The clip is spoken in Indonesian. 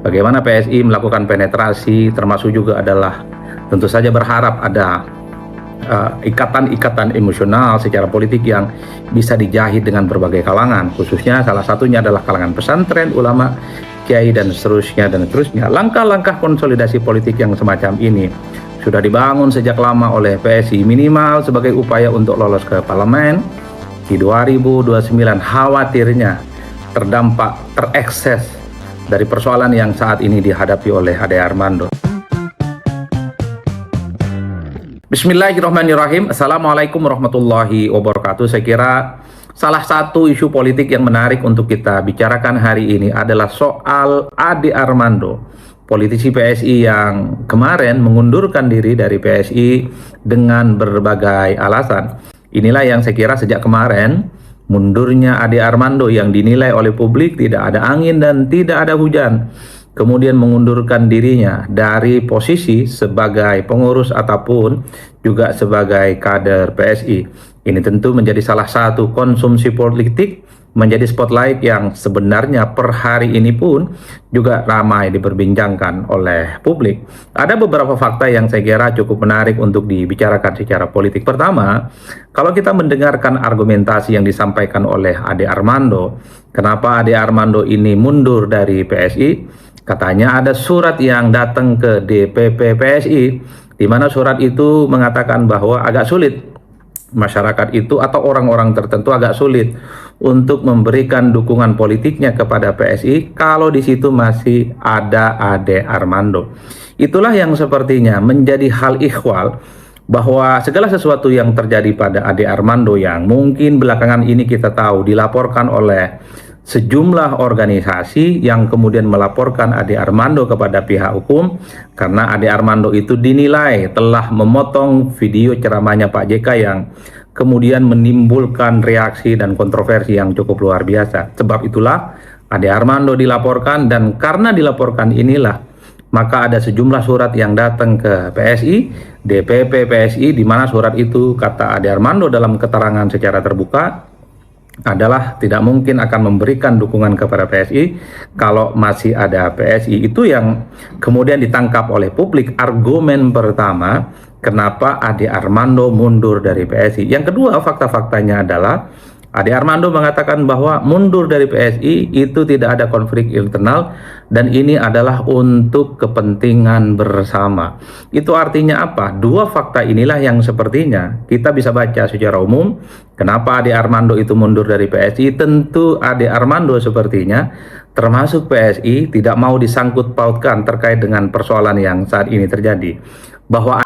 Bagaimana PSI melakukan penetrasi, termasuk juga adalah tentu saja berharap ada ikatan-ikatan emosional secara politik yang bisa dijahit dengan berbagai kalangan, khususnya salah satunya adalah kalangan pesantren, ulama, kiai, dan seterusnya. Langkah-langkah konsolidasi politik yang semacam ini sudah dibangun sejak lama oleh PSI, minimal sebagai upaya untuk lolos ke parlemen di 2029. Khawatirnya terekses dari persoalan yang saat ini dihadapi oleh Ade Armando. Bismillahirrahmanirrahim. Assalamualaikum warahmatullahi wabarakatuh. Saya kira salah satu isu politik yang menarik untuk kita bicarakan hari ini adalah soal Ade Armando, politisi PSI yang kemarin mengundurkan diri dari PSI dengan berbagai alasan. Inilah yang saya kira sejak kemarin mundurnya Ade Armando yang dinilai oleh publik tidak ada angin dan tidak ada hujan, kemudian mengundurkan dirinya dari posisi sebagai pengurus ataupun juga sebagai kader PSI. Ini tentu menjadi salah satu konsumsi politik, menjadi spotlight yang sebenarnya per hari ini pun juga ramai diperbincangkan oleh publik. Ada beberapa fakta yang saya kira cukup menarik untuk dibicarakan secara politik. Pertama, kalau kita mendengarkan argumentasi yang disampaikan oleh Ade Armando, kenapa Ade Armando ini mundur dari PSI? Katanya ada surat yang datang ke DPP PSI, di mana surat itu mengatakan bahwa agak sulit masyarakat itu atau orang-orang tertentu agak sulit untuk memberikan dukungan politiknya kepada PSI kalau di situ masih ada Ade Armando. Itulah yang sepertinya menjadi hal ikhwal bahwa segala sesuatu yang terjadi pada Ade Armando yang mungkin belakangan ini kita tahu dilaporkan oleh sejumlah organisasi yang kemudian melaporkan Ade Armando kepada pihak hukum karena Ade Armando itu dinilai telah memotong video ceramahnya Pak JK yang kemudian menimbulkan reaksi dan kontroversi yang cukup luar biasa. Sebab itulah Ade Armando dilaporkan, dan karena dilaporkan inilah maka ada sejumlah surat yang datang ke PSI, DPP PSI, di mana surat itu kata Ade Armando dalam keterangan secara terbuka adalah tidak mungkin akan memberikan dukungan kepada PSI kalau masih ada PSI. Itu yang kemudian ditangkap oleh publik, argumen pertama kenapa Ade Armando mundur dari PSI. Yang kedua, fakta-faktanya adalah Ade Armando mengatakan bahwa mundur dari PSI itu tidak ada konflik internal dan ini adalah untuk kepentingan bersama. Itu artinya apa? Dua fakta inilah yang sepertinya kita bisa baca secara umum. Kenapa Ade Armando itu mundur dari PSI? Tentu Ade Armando sepertinya termasuk PSI tidak mau disangkut pautkan terkait dengan persoalan yang saat ini terjadi. Bahwa